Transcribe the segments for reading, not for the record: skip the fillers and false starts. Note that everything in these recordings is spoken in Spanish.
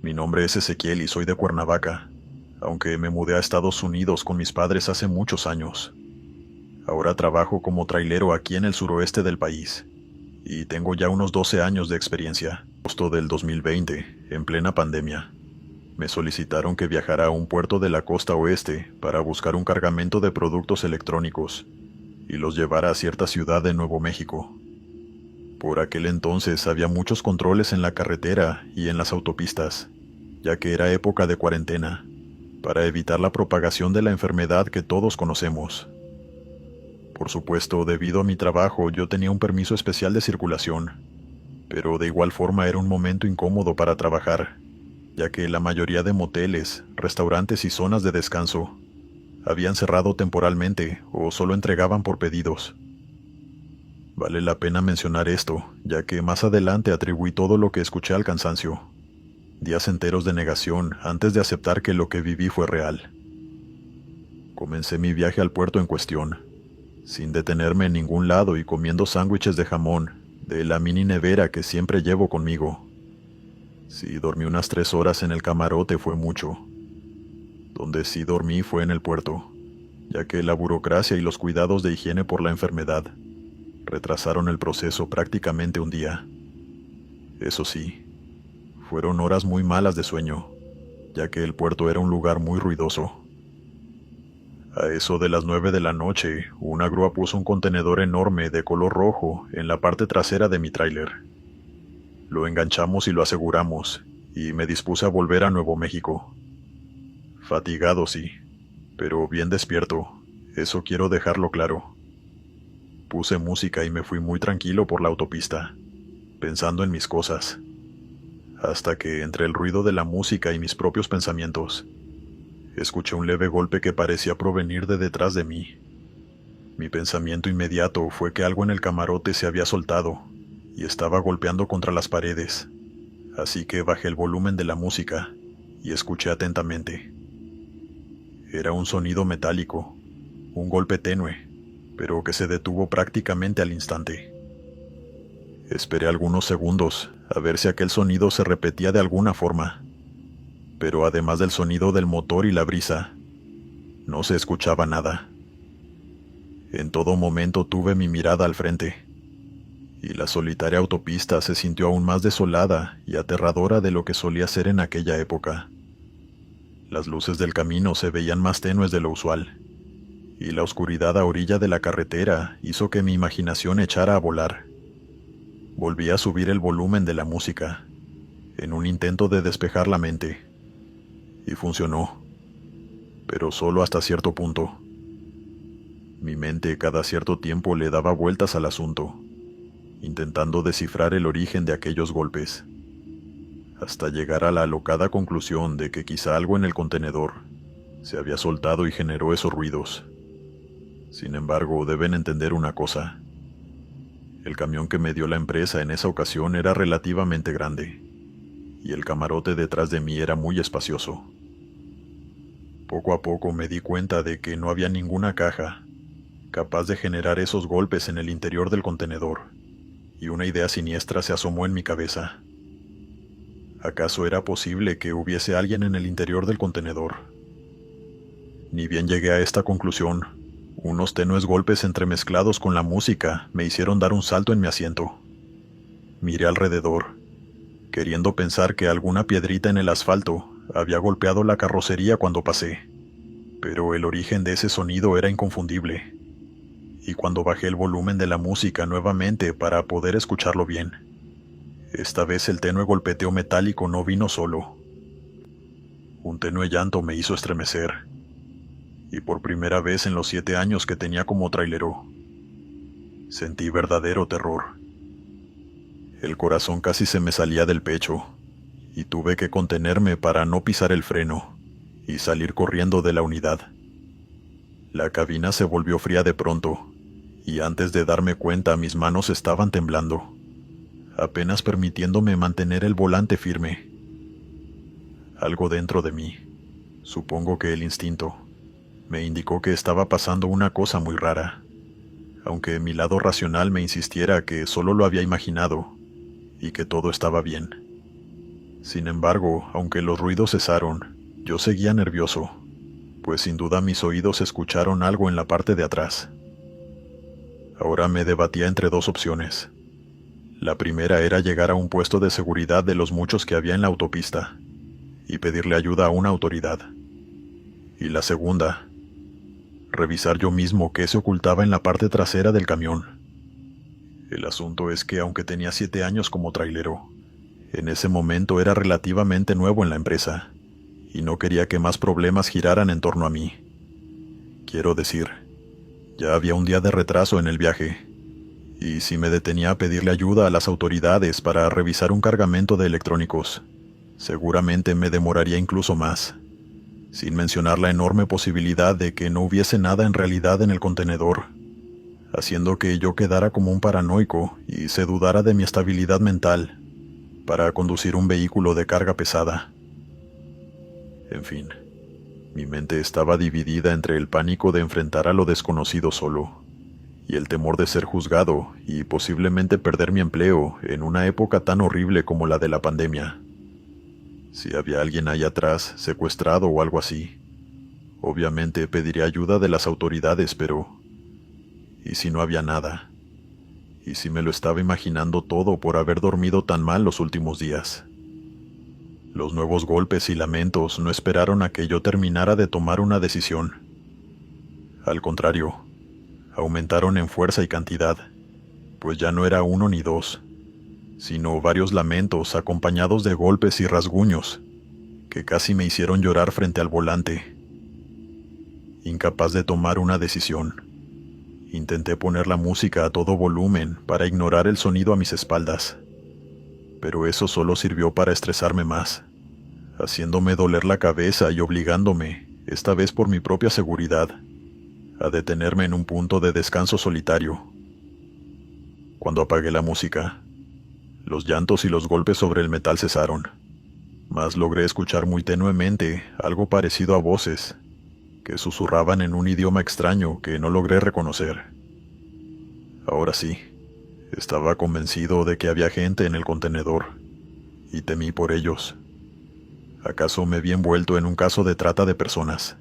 Mi nombre es Ezequiel y soy de Cuernavaca, aunque me mudé a Estados Unidos con mis padres hace muchos años. Ahora trabajo como trailero aquí en el suroeste del país, y tengo ya unos 12 años de experiencia. En agosto del 2020, en plena pandemia, me solicitaron que viajara a un puerto de la costa oeste para buscar un cargamento de productos electrónicos y los llevara a cierta ciudad de Nuevo México. Por aquel entonces había muchos controles en la carretera y en las autopistas, ya que era época de cuarentena, para evitar la propagación de la enfermedad que todos conocemos. Por supuesto, debido a mi trabajo, yo tenía un permiso especial de circulación, pero de igual forma era un momento incómodo para trabajar, ya que la mayoría de moteles, restaurantes y zonas de descanso habían cerrado temporalmente o solo entregaban por pedidos. Vale la pena mencionar esto, ya que más adelante atribuí todo lo que escuché al cansancio. Días enteros de negación antes de aceptar que lo que viví fue real. Comencé mi viaje al puerto en cuestión, sin detenerme en ningún lado y comiendo sándwiches de jamón de la mini nevera que siempre llevo conmigo. Si dormí unas 3 horas en el camarote fue mucho. Donde sí dormí fue en el puerto, ya que la burocracia y los cuidados de higiene por la enfermedad retrasaron el proceso prácticamente un día. Eso sí, fueron horas muy malas de sueño, ya que el puerto era un lugar muy ruidoso. A eso de las 9 de la noche, una grúa puso un contenedor enorme de color rojo en la parte trasera de mi tráiler. Lo enganchamos y lo aseguramos, y me dispuse a volver a Nuevo México. Fatigado, sí, pero bien despierto, eso quiero dejarlo claro. Puse música y me fui muy tranquilo por la autopista, pensando en mis cosas, hasta que entre el ruido de la música y mis propios pensamientos, escuché un leve golpe que parecía provenir de detrás de mí. Mi pensamiento inmediato fue que algo en el camarote se había soltado y estaba golpeando contra las paredes, así que bajé el volumen de la música y escuché atentamente. Era un sonido metálico, un golpe tenue, pero que se detuvo prácticamente al instante. Esperé algunos segundos a ver si aquel sonido se repetía de alguna forma, pero además del sonido del motor y la brisa, no se escuchaba nada. En todo momento tuve mi mirada al frente, y la solitaria autopista se sintió aún más desolada y aterradora de lo que solía ser en aquella época. Las luces del camino se veían más tenues de lo usual, y la oscuridad a orilla de la carretera hizo que mi imaginación echara a volar. Volví a subir el volumen de la música, en un intento de despejar la mente, y funcionó, pero solo hasta cierto punto. Mi mente cada cierto tiempo le daba vueltas al asunto, intentando descifrar el origen de aquellos golpes, hasta llegar a la alocada conclusión de que quizá algo en el contenedor se había soltado y generó esos ruidos. Sin embargo, deben entender una cosa. El camión que me dio la empresa en esa ocasión era relativamente grande, y el camarote detrás de mí era muy espacioso. Poco a poco me di cuenta de que no había ninguna caja capaz de generar esos golpes en el interior del contenedor, y una idea siniestra se asomó en mi cabeza. ¿Acaso era posible que hubiese alguien en el interior del contenedor? Ni bien llegué a esta conclusión, unos tenues golpes entremezclados con la música me hicieron dar un salto en mi asiento. Miré alrededor, queriendo pensar que alguna piedrita en el asfalto había golpeado la carrocería cuando pasé, pero el origen de ese sonido era inconfundible, y cuando bajé el volumen de la música nuevamente para poder escucharlo bien, esta vez el tenue golpeteo metálico no vino solo. Un tenue llanto me hizo estremecer, y por primera vez en los 7 años que tenía como trailero, sentí verdadero terror. El corazón casi se me salía del pecho, y tuve que contenerme para no pisar el freno y salir corriendo de la unidad. La cabina se volvió fría de pronto, y antes de darme cuenta mis manos estaban temblando, apenas permitiéndome mantener el volante firme. Algo dentro de mí, supongo que el instinto, me indicó que estaba pasando una cosa muy rara, aunque mi lado racional me insistiera que solo lo había imaginado y que todo estaba bien. Sin embargo, aunque los ruidos cesaron, yo seguía nervioso, pues sin duda mis oídos escucharon algo en la parte de atrás. Ahora me debatía entre dos opciones. La primera era llegar a un puesto de seguridad de los muchos que había en la autopista y pedirle ayuda a una autoridad. Y la segunda, revisar yo mismo qué se ocultaba en la parte trasera del camión. El asunto es que aunque tenía 7 años como trailero, en ese momento era relativamente nuevo en la empresa y no quería que más problemas giraran en torno a mí. Quiero decir, ya había un día de retraso en el viaje, y si me detenía a pedirle ayuda a las autoridades para revisar un cargamento de electrónicos, seguramente me demoraría incluso más, sin mencionar la enorme posibilidad de que no hubiese nada en realidad en el contenedor, haciendo que yo quedara como un paranoico y se dudara de mi estabilidad mental para conducir un vehículo de carga pesada. En fin, mi mente estaba dividida entre el pánico de enfrentar a lo desconocido solo y el temor de ser juzgado y posiblemente perder mi empleo en una época tan horrible como la de la pandemia. Si había alguien ahí atrás, secuestrado o algo así, obviamente pediría ayuda de las autoridades, pero ¿y si no había nada? ¿Y si me lo estaba imaginando todo por haber dormido tan mal los últimos días? Los nuevos golpes y lamentos no esperaron a que yo terminara de tomar una decisión. Al contrario, aumentaron en fuerza y cantidad, pues ya no era uno ni dos, sino varios lamentos acompañados de golpes y rasguños que casi me hicieron llorar frente al volante. Incapaz de tomar una decisión, intenté poner la música a todo volumen para ignorar el sonido a mis espaldas, pero eso solo sirvió para estresarme más, haciéndome doler la cabeza y obligándome, esta vez por mi propia seguridad, a detenerme en un punto de descanso solitario. Cuando apagué la música, los llantos y los golpes sobre el metal cesaron, mas logré escuchar muy tenuemente algo parecido a voces que susurraban en un idioma extraño que no logré reconocer. Ahora sí, estaba convencido de que había gente en el contenedor, y temí por ellos. ¿Acaso me había envuelto en un caso de trata de personas?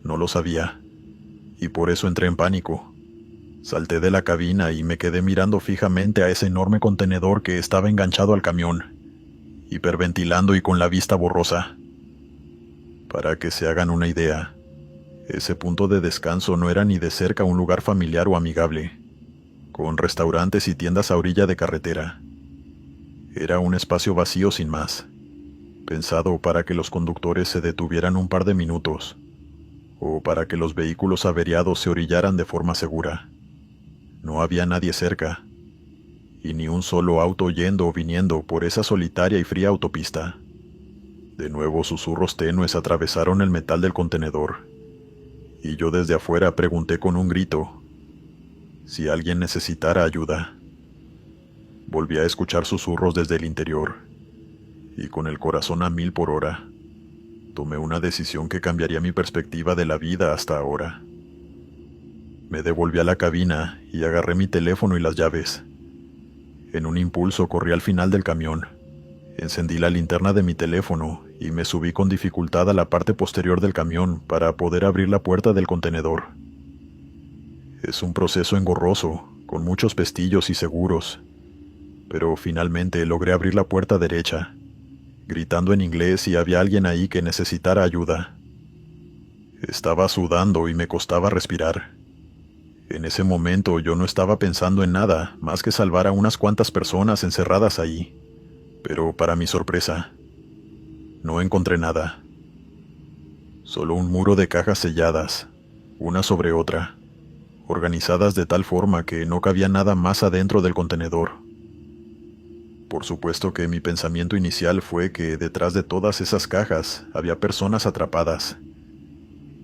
No lo sabía, y por eso entré en pánico. Salté de la cabina y me quedé mirando fijamente a ese enorme contenedor que estaba enganchado al camión, hiperventilando y con la vista borrosa. Para que se hagan una idea, ese punto de descanso no era ni de cerca un lugar familiar o amigable, con restaurantes y tiendas a orilla de carretera. Era un espacio vacío sin más, pensado para que los conductores se detuvieran un par de minutos, o para que los vehículos averiados se orillaran de forma segura. No había nadie cerca, y ni un solo auto yendo o viniendo por esa solitaria y fría autopista. De nuevo susurros tenues atravesaron el metal del contenedor, y yo desde afuera pregunté con un grito si alguien necesitara ayuda. Volví a escuchar susurros desde el interior, y con el corazón a 1000 por hora, tomé una decisión que cambiaría mi perspectiva de la vida hasta ahora. Me devolví a la cabina y agarré mi teléfono y las llaves. En un impulso corrí al final del camión, encendí la linterna de mi teléfono y me subí con dificultad a la parte posterior del camión para poder abrir la puerta del contenedor. Es un proceso engorroso, con muchos pestillos y seguros, pero finalmente logré abrir la puerta derecha, gritando en inglés si había alguien ahí que necesitara ayuda. Estaba sudando y me costaba respirar. En ese momento yo no estaba pensando en nada más que salvar a unas cuantas personas encerradas ahí, pero para mi sorpresa, no encontré nada. Solo un muro de cajas selladas, una sobre otra, organizadas de tal forma que no cabía nada más adentro del contenedor. Por supuesto que mi pensamiento inicial fue que detrás de todas esas cajas había personas atrapadas.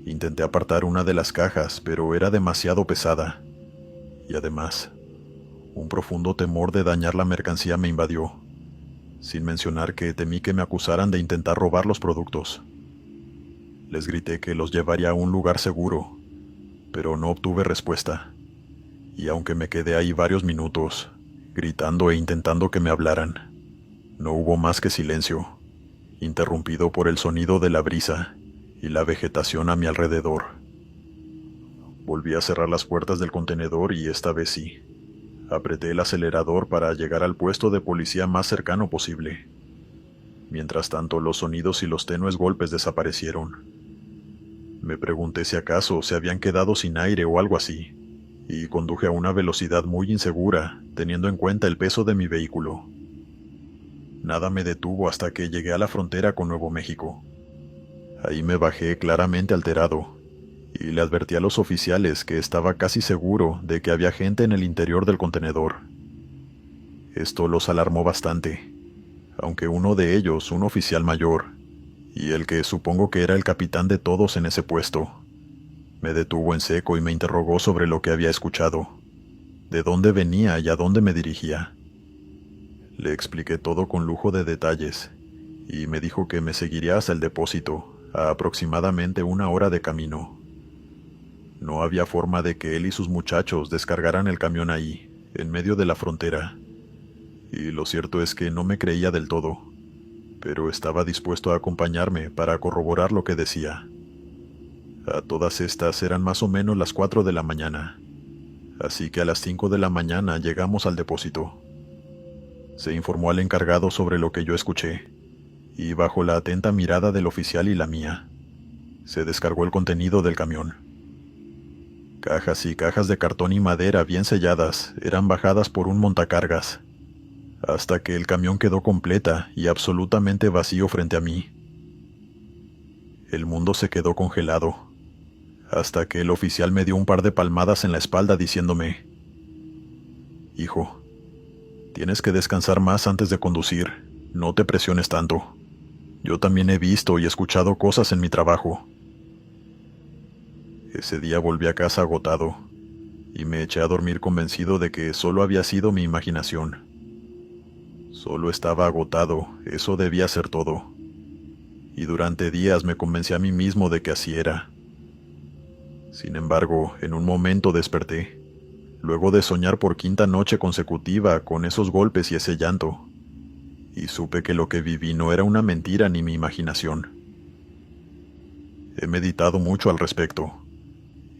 Intenté apartar una de las cajas, pero era demasiado pesada. Y además, un profundo temor de dañar la mercancía me invadió, sin mencionar que temí que me acusaran de intentar robar los productos. Les grité que los llevaría a un lugar seguro, pero no obtuve respuesta, y aunque me quedé ahí varios minutos, gritando e intentando que me hablaran, No hubo más que silencio, interrumpido por el sonido de la brisa y la vegetación a mi alrededor. Volví a cerrar las puertas del contenedor y esta vez sí. Apreté el acelerador para llegar al puesto de policía más cercano posible. Mientras tanto, los sonidos y los tenues golpes desaparecieron. Me pregunté si acaso se habían quedado sin aire o algo así, y conduje a una velocidad muy insegura, teniendo en cuenta el peso de mi vehículo. Nada me detuvo hasta que llegué a la frontera con Nuevo México. Ahí me bajé claramente alterado, y le advertí a los oficiales que estaba casi seguro de que había gente en el interior del contenedor. Esto los alarmó bastante, aunque uno de ellos, un oficial mayor, y el que supongo que era el capitán de todos en ese puesto, me detuvo en seco y me interrogó sobre lo que había escuchado, de dónde venía y a dónde me dirigía. Le expliqué todo con lujo de detalles, y me dijo que me seguiría hasta el depósito, a aproximadamente 1 hora de camino. No había forma de que él y sus muchachos descargaran el camión ahí, en medio de la frontera, y lo cierto es que no me creía del todo, pero estaba dispuesto a acompañarme para corroborar lo que decía. A todas estas eran más o menos las 4 de la mañana, así que a las 5 de la mañana llegamos al depósito. Se informó al encargado sobre lo que yo escuché, y bajo la atenta mirada del oficial y la mía, se descargó el contenido del camión. Cajas y cajas de cartón y madera bien selladas eran bajadas por un montacargas, hasta que el camión quedó completa y absolutamente vacío frente a mí. El mundo se quedó congelado, hasta que el oficial me dio un par de palmadas en la espalda diciéndome: «Hijo, tienes que descansar más antes de conducir, no te presiones tanto. Yo también he visto y escuchado cosas en mi trabajo». Ese día volví a casa agotado, y me eché a dormir convencido de que solo había sido mi imaginación. Solo estaba agotado, eso debía ser todo. Y durante días me convencí a mí mismo de que así era. Sin embargo, en un momento desperté, luego de soñar por 5ª noche consecutiva con esos golpes y ese llanto, y supe que lo que viví no era una mentira ni mi imaginación. He meditado mucho al respecto,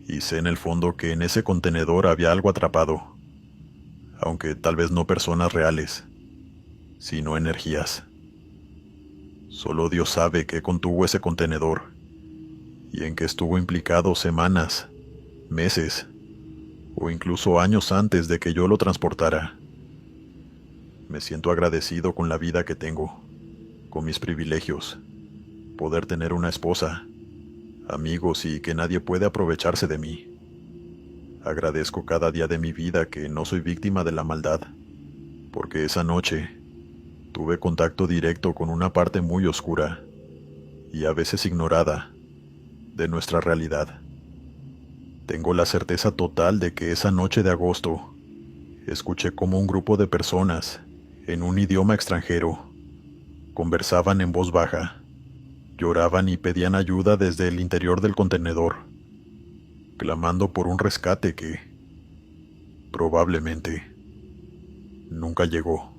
y sé en el fondo que en ese contenedor había algo atrapado, aunque tal vez no personas reales, sino energías. Solo Dios sabe qué contuvo ese contenedor, y en qué estuvo implicado semanas, meses, o incluso años antes de que yo lo transportara. Me siento agradecido con la vida que tengo, con mis privilegios, poder tener una esposa, amigos y que nadie puede aprovecharse de mí. Agradezco cada día de mi vida que no soy víctima de la maldad, porque esa noche tuve contacto directo con una parte muy oscura, y a veces ignorada, de nuestra realidad. Tengo la certeza total de que esa noche de agosto escuché cómo un grupo de personas, en un idioma extranjero, conversaban en voz baja, lloraban y pedían ayuda desde el interior del contenedor, clamando por un rescate que, probablemente, nunca llegó.